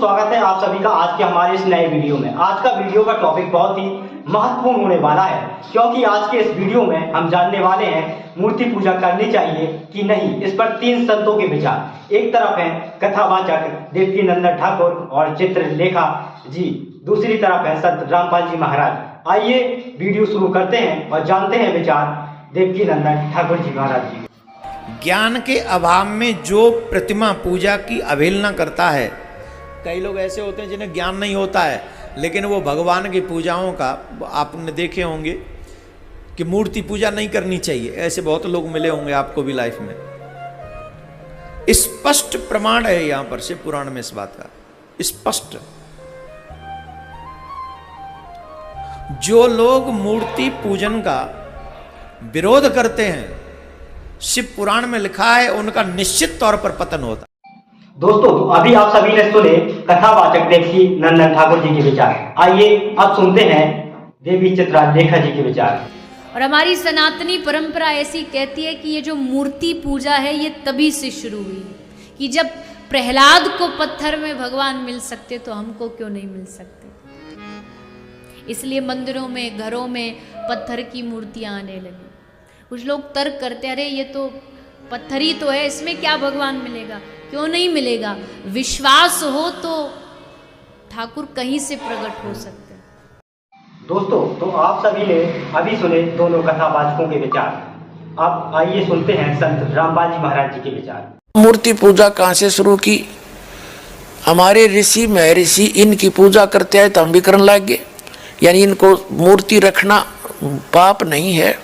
स्वागत है आप सभी का आज के हमारे इस नए वीडियो में। आज का वीडियो का टॉपिक बहुत ही महत्वपूर्ण होने वाला है, क्योंकि आज के इस वीडियो में हम जानने वाले हैं मूर्ति पूजा करनी चाहिए कि नहीं। इस पर तीन संतों के विचार। एक तरफ है कथावाचक देवकीनंदन ठाकुर और चित्रलेखा जी, दूसरी तरफ है संत रामपाल जी महाराज। आइए वीडियो शुरू करते हैं और जानते हैं विचार देवकीनंदन ठाकुर जी महाराज जी। ज्ञान के अभाव में जो प्रतिमा पूजा की अवहेलना करता है, कई लोग ऐसे होते हैं जिन्हें ज्ञान नहीं होता है, लेकिन वो भगवान की पूजाओं का आपने देखे होंगे कि मूर्ति पूजा नहीं करनी चाहिए। ऐसे बहुत लोग मिले होंगे आपको भी लाइफ में। स्पष्ट प्रमाण है यहां पर शिव पुराण में इस बात का, स्पष्ट। जो लोग मूर्ति पूजन का विरोध करते हैं, शिव पुराण में लिखा है, उनका निश्चित तौर पर पतन होता है। दोस्तों, अभी आप सभी ने सुने कथावाचक देवकीनंदन ठाकुर जी के विचार। आइए अब सुनते हैं देवी चित्रलेखा जी के विचार। और हमारी सनातनी परंपरा ऐसी कहती है कि ये जो मूर्ति पूजा है ये तभी से शुरू हुई कि जब प्रहलाद को पत्थर में भगवान मिल सकते तो हमको क्यों नहीं मिल सकते। इसलिए मंदिरों में, घरों में पत्थर की मूर्तियां आने लगी। कुछ लोग तर्क करते, अरे ये तो पत्थर ही तो है, इसमें क्या भगवान मिलेगा। क्यों नहीं मिलेगा? विश्वास हो तो ठाकुर कहीं से प्रकट हो सकते हैं। दोस्तों, तो आप सभी ने अभी सुने दोनों कथावाचकों के विचार। अब आइए सुनते हैं संत रामपाल जी महाराज जी के विचार। मूर्ति पूजा कहाँ से शुरू की? हमारे ऋषि महर्षि इनकी पूजा करते आए तो हम भी करने लग गए। यानी इनको मूर्ति रखना पाप नहीं है।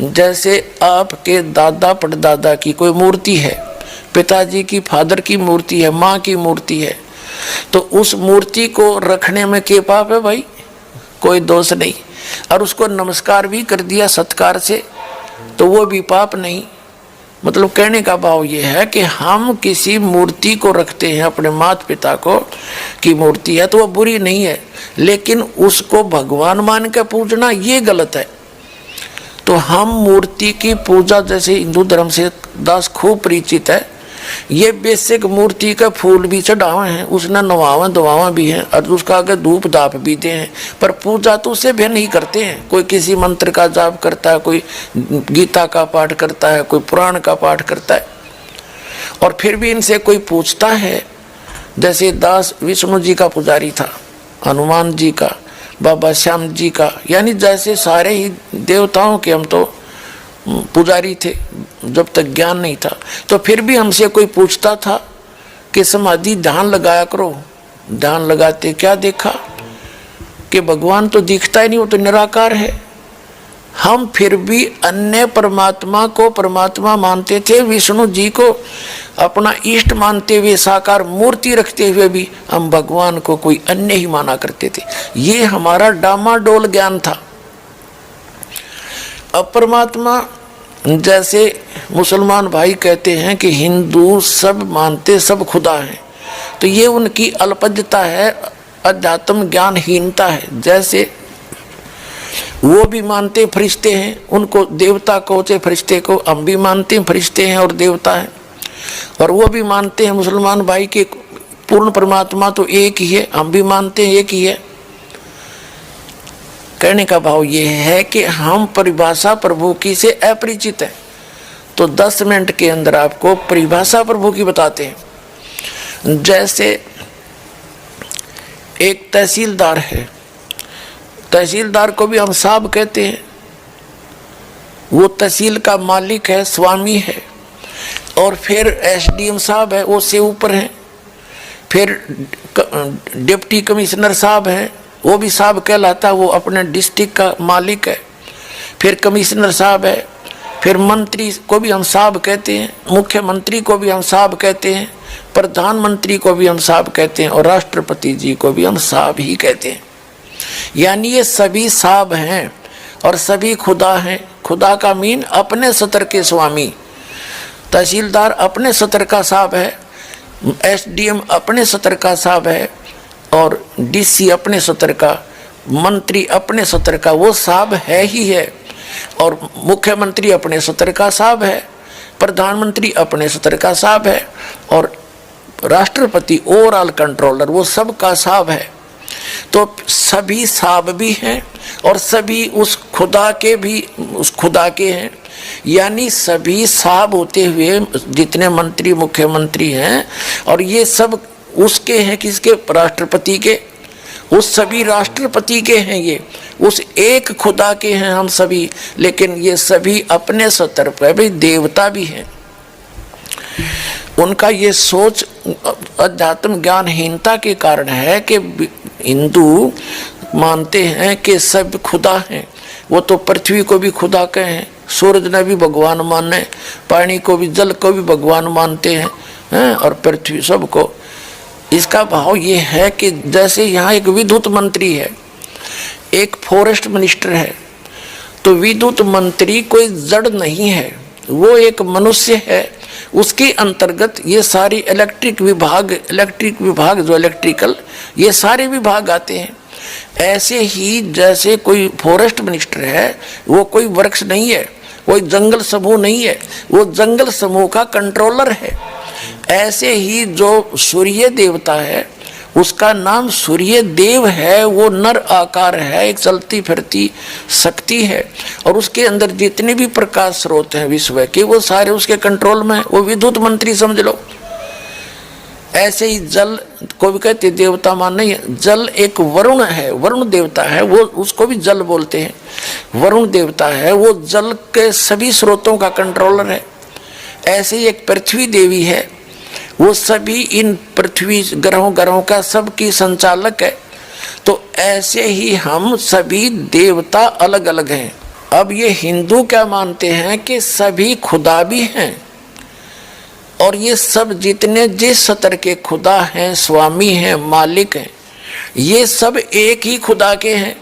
जैसे आपके दादा परदादा की कोई मूर्ति है, पिताजी की, फादर की मूर्ति है, माँ की मूर्ति है, तो उस मूर्ति को रखने में क्या पाप है भाई? कोई दोष नहीं। और उसको नमस्कार भी कर दिया सत्कार से तो वो भी पाप नहीं। मतलब कहने का भाव ये है कि हम किसी मूर्ति को रखते हैं, अपने माता पिता को की मूर्ति है तो वो बुरी नहीं है, लेकिन उसको भगवान मान के पूजना ये गलत है। तो हम मूर्ति की पूजा, जैसे हिंदू धर्म से दास खूब परिचित है, ये बेसिक मूर्ति का फूल भी चढ़ावे हैं, उसने नवावा दवावा भी हैं और उसका आगे धूप दाप भी दे हैं, पर पूजा तो उसे भी नहीं करते हैं। कोई किसी मंत्र का जाप करता है, कोई गीता का पाठ करता है, कोई पुराण का पाठ करता है। और फिर भी इनसे कोई पूछता है, जैसे दास विष्णु जी का पुजारी था, हनुमान जी का, बाबा श्याम जी का, यानी जैसे सारे ही देवताओं के हम तो पुजारी थे जब तक ज्ञान नहीं था। तो फिर भी हमसे कोई पूछता था कि समाधि ध्यान लगाया करो। ध्यान लगाते क्या देखा कि भगवान तो दिखता ही नहीं, वो तो निराकार है। हम फिर भी अन्य परमात्मा को परमात्मा मानते थे, विष्णु जी को अपना इष्ट मानते हुए, साकार मूर्ति रखते हुए भी हम भगवान को कोई अन्य ही माना करते थे। ये हमारा डामाडोल ज्ञान था। अब परमात्मा, जैसे मुसलमान भाई कहते हैं कि हिंदू सब मानते सब खुदा हैं, तो ये उनकी अल्पज्ञता है, अध्यात्म ज्ञानहीनता है। जैसे वो भी मानते फरिश्ते हैं, उनको देवता को, चाहे फरिश्ते को, हम भी मानते हैं फरिश्ते हैं और देवता हैं। और वो भी मानते हैं मुसलमान भाई के पूर्ण परमात्मा तो एक ही है, हम भी मानते हैं एक ही है। कहने का भाव ये है कि हम परिभाषा प्रभु की से अपरिचित हैं। तो 10 मिनट के अंदर आपको परिभाषा प्रभु की बताते हैं। जैसे एक तहसीलदार है, तहसीलदार को भी हम साहब कहते हैं। वो तहसील का मालिक है, स्वामी है। और फिर एसडीएम साहब है, वो से ऊपर हैं। फिर डिप्टी कमिश्नर साहब हैं, वो भी साहब कहलाता है, वो अपने डिस्ट्रिक्ट का मालिक है। फिर कमिश्नर साहब है। फिर मंत्री को भी हम साहब कहते हैं, मुख्यमंत्री को भी हम साहब कहते हैं, प्रधानमंत्री को भी हम साहब कहते हैं और राष्ट्रपति जी को भी हम साहब ही कहते हैं। यानी ये सभी साहब हैं और सभी खुदा हैं। खुदा का मीन अपने सतर के स्वामी। तहसीलदार अपने सतर का साहब है, एसडीएम अपने सतर का साहब है और डीसी अपने सतर का, मंत्री अपने सतर का, वो साहब है ही है। और मुख्यमंत्री अपने सतर का साहब है, प्रधानमंत्री अपने सतर का साहब है और राष्ट्रपति ओवरऑल कंट्रोलर, वो सबका साहब है। तो सभी साहब भी हैं और सभी उस खुदा के हैं, यानी सभी साहब होते हुए जितने मंत्री मुख्यमंत्री हैं, और ये सब उसके हैं, किसके? राष्ट्रपति के। उस सभी राष्ट्रपति के हैं, ये उस एक खुदा के हैं हम सभी। लेकिन ये सभी अपने स्तर पर भी देवता भी हैं। उनका ये सोच अध्यात्म ज्ञानहीनता के कारण है कि हिंदू मानते हैं कि सब खुदा हैं। वो तो पृथ्वी को भी खुदा कहे हैं, सूरज ने भी भगवान माने, पानी को भी, जल को भी भगवान मानते हैं, और पृथ्वी सबको। इसका भाव ये है कि जैसे यहाँ एक विद्युत मंत्री है, एक फॉरेस्ट मिनिस्टर है, तो विद्युत मंत्री कोई जड़ नहीं है, वो एक मनुष्य है। उसके अंतर्गत ये सारी इलेक्ट्रिक विभाग जो इलेक्ट्रिकल, ये सारे विभाग आते हैं। ऐसे ही जैसे कोई फॉरेस्ट मिनिस्टर है, वो कोई वृक्ष नहीं है, कोई जंगल समूह नहीं है, वो जंगल समूह का कंट्रोलर है। ऐसे ही जो सूर्य देवता है, उसका नाम सूर्य देव है, वो नर आकार है, एक चलती फिरती शक्ति है, और उसके अंदर जितने भी प्रकाश स्रोत हैं विश्व के, वो सारे उसके कंट्रोल में, वो विद्युत मंत्री समझ लो। ऐसे ही जल को भी कहते देवता मान नहीं है, जल एक वरुण है, वरुण देवता है, वो उसको भी जल बोलते हैं। वरुण देवता है, वो जल के सभी स्रोतों का कंट्रोलर है। ऐसे ही एक पृथ्वी देवी है, वो सभी इन पृथ्वी ग्रहों का सबकी संचालक है। तो ऐसे ही हम सभी देवता अलग अलग हैं। अब ये हिंदू क्या मानते हैं कि सभी खुदा भी हैं, और ये सब जितने जिस स्तर के खुदा हैं, स्वामी हैं, मालिक हैं, ये सब एक ही खुदा के हैं।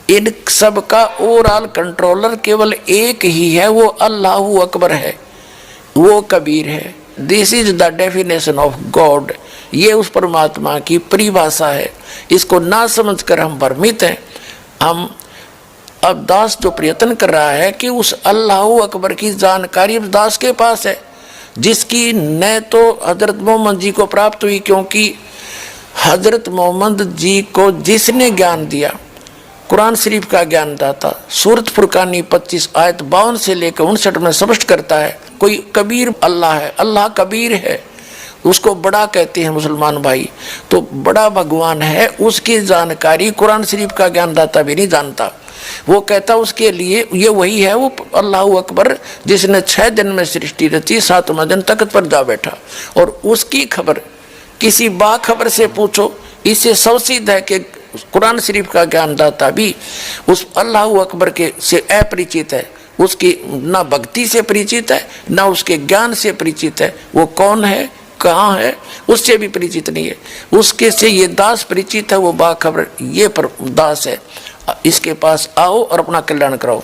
इन सब का ओवरऑल कंट्रोलर केवल एक ही है, वो अल्लाहु अकबर है, वो कबीर है। This is the definition of God. ये उस परमात्मा की परिभाषा है। इसको ना समझकर हम भ्रमित हैं। हम अब दास जो प्रयत्न कर रहा है कि उस अल्लाहु अकबर की जानकारी दास के पास है, जिसकी न तो हजरत मोहम्मद जी को प्राप्त हुई, क्योंकि हजरत मोहम्मद जी को जिसने ज्ञान दिया, कुरान शरीफ का ज्ञान दाता, सूरत फुरकानी 25 आयत 52 से लेकर 59 में स्पष्ट करता है, कोई कबीर अल्लाह है, अल्लाह कबीर है, उसको बड़ा कहते हैं मुसलमान भाई। तो बड़ा भगवान है, उसकी जानकारी कुरान शरीफ का ज्ञान दाता भी नहीं जानता। वो कहता उसके लिए ये वही है, वो अल्लाहु अकबर जिसने 6 दिन में सृष्टि रची, 7वां दिन तख्त पर जा बैठा। और उसकी खबर किसी बाखबर से पूछो, इससे सौसीध है कि कुरान शरीफ का ज्ञानदाता भी उस अल्लाहु अकबर के से अपरिचित है, उसकी ना भक्ति से परिचित है, ना उसके ज्ञान से परिचित है। वो कौन है, कहाँ है, उससे भी परिचित नहीं है। उसके से ये दास परिचित है, वो बाखबर ये पर दास है। इसके पास आओ और अपना कल्याण कराओ।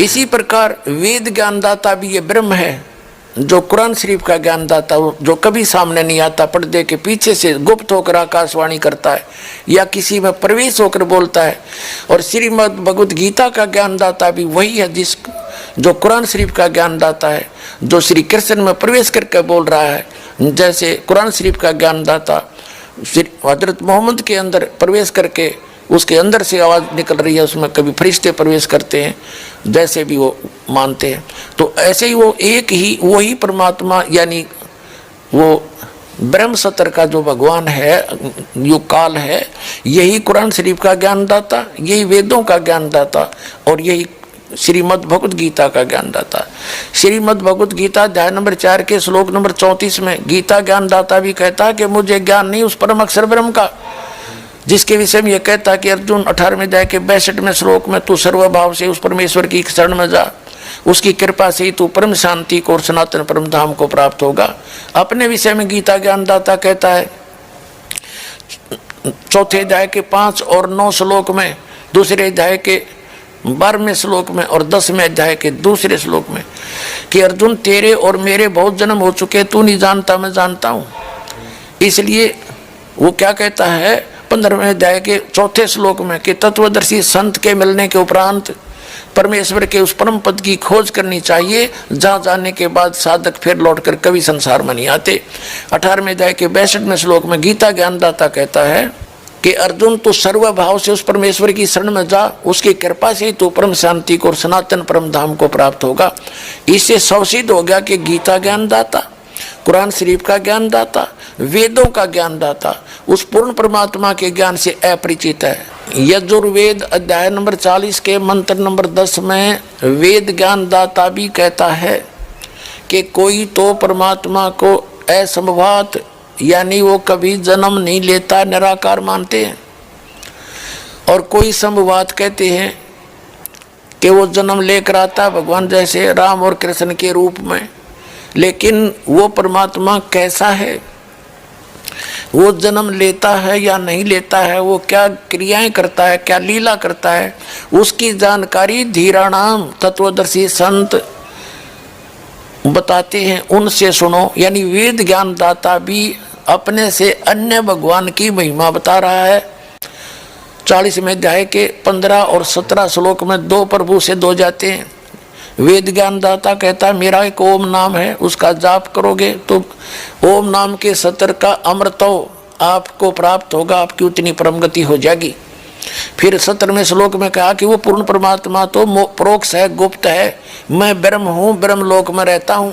इसी प्रकार वेद ज्ञानदाता भी ये ब्रह्म है, जो कुरान शरीफ का ज्ञानदाता, जो कभी सामने नहीं आता, पर्दे के पीछे से गुप्त होकर आकाशवाणी करता है या किसी में प्रवेश होकर बोलता है। और श्रीमद् भगवद गीता का ज्ञानदाता भी वही है, जो कुरान शरीफ का ज्ञानदाता है, जो श्री कृष्ण में प्रवेश करके बोल रहा है। जैसे कुरान शरीफ का ज्ञानदाता हजरत मोहम्मद के अंदर प्रवेश करके उसके अंदर से आवाज़ निकल रही है, उसमें कभी फरिश्ते प्रवेश करते हैं, जैसे भी वो मानते हैं। तो ऐसे ही वो एक ही वही परमात्मा, यानी वो ब्रह्म सत्र का जो भगवान है, यो काल है, यही कुरान शरीफ का ज्ञानदाता, यही वेदों का ज्ञानदाता, और यही श्रीमद् भगवद गीता का ज्ञानदाता। श्रीमद् भगवद गीता अध्याय नंबर 4 के श्लोक नंबर 34 में गीता ज्ञानदाता भी कहता है कि मुझे ज्ञान नहीं उस परम अक्षर ब्रह्म का, जिसके विषय में यह कहता कि अर्जुन 18वें अध्याय के 62वें श्लोक में तू सर्वभाव से उस परमेश्वर की शरण में जा, उसकी कृपा से ही तू परम शांति को और सनातन परम धाम को प्राप्त होगा। अपने विषय में गीता ज्ञानदाता कहता है 4थे अध्याय के 5 और 9 श्लोक में, दूसरे अध्याय के 12वें श्लोक में और 10वें अध्याय के दूसरे श्लोक में कि अर्जुन तेरे और मेरे बहुत जन्म हो चुके, तू नहीं जानता मैं जानता हूँ। इसलिए वो क्या कहता है 15वें अध्याय के 4थे श्लोक में कि तत्वदर्शी संत के मिलने के उपरांत परमेश्वर के उस परम पद की खोज करनी चाहिए, जहाँ जाने के बाद साधक फिर लौटकर कभी संसार में नहीं आते। 18वें अध्याय के 62वें श्लोक में गीता ज्ञानदाता कहता है कि अर्जुन तो सर्वभाव से उस परमेश्वर की शरण में जा, उसकी कृपा से ही तो परम शांति को और सनातन परम धाम को प्राप्त होगा। इससे सवसिद्ध हो गया कि गीता ज्ञानदाता, कुरान शरीफ का ज्ञानदाता, वेदों का ज्ञानदाता उस पूर्ण परमात्मा के ज्ञान से अपरिचित है। यजुर्वेद अध्याय नंबर 40 के मंत्र नंबर 10 में वेद ज्ञानदाता भी कहता है कि कोई तो परमात्मा को असंभवात यानी वो कभी जन्म नहीं लेता, निराकार मानते हैं, और कोई संभवात कहते हैं कि वो जन्म लेकर आता भगवान जैसे राम और कृष्ण के रूप में। लेकिन वो परमात्मा कैसा है, वो जन्म लेता है या नहीं लेता है, वो क्या क्रियाएं करता है, क्या लीला करता है, उसकी जानकारी धीराणाम तत्वदर्शी संत बताते हैं, उनसे सुनो। यानी वेद ज्ञानदाता भी अपने से अन्य भगवान की महिमा बता रहा है। 40वें अध्याय के 15 और 17 श्लोक में दो प्रभु से दो जाते हैं। वेद ज्ञानदाता कहता है मेरा एक ओम नाम है, उसका जाप करोगे तो ओम नाम के सतर का अमृत आपको प्राप्त होगा, आपकी उतनी परम गति हो जाएगी। फिर 17वें श्लोक में कहा कि वो पूर्ण परमात्मा तो प्रोक्ष है, गुप्त है, मैं ब्रह्म हूँ, ब्रह्म लोक में रहता हूँ।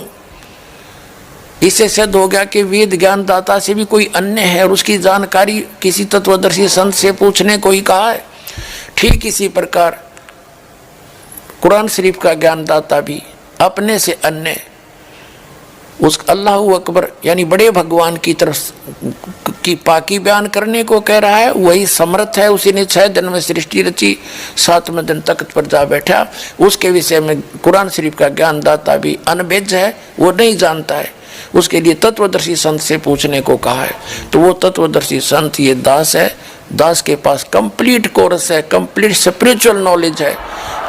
इससे सिद्ध हो गया कि वेद ज्ञानदाता से भी कोई अन्य है और उसकी जानकारी किसी तत्वदर्शी संत से पूछने को ही कहा है। ठीक इसी प्रकार कुरान शरीफ का ज्ञानदाता भी अपने से अन्य उस अल्लाह अकबर यानी बड़े भगवान की तरफ की पाकी बयान करने को कह रहा है। वही समर्थ है, उसी ने 6 दिन में सृष्टि रची, 7वें दिन तख्त पर जा बैठा। उसके विषय में कुरान शरीफ का ज्ञानदाता भी अनभिज्ञ है, वो नहीं जानता है, उसके लिए तत्वदर्शी संत से पूछने को कहा है। तो वो तत्वदर्शी संत ये दास है, दास के पास कंप्लीट कोर्स है, कंप्लीट स्पिरिचुअल नॉलेज है।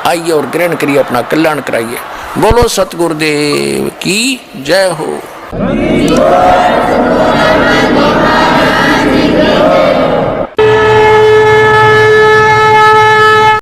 आइए और ग्रहण करिए, अपना कल्याण कराइए। बोलो सतगुरुदेव की जय हो।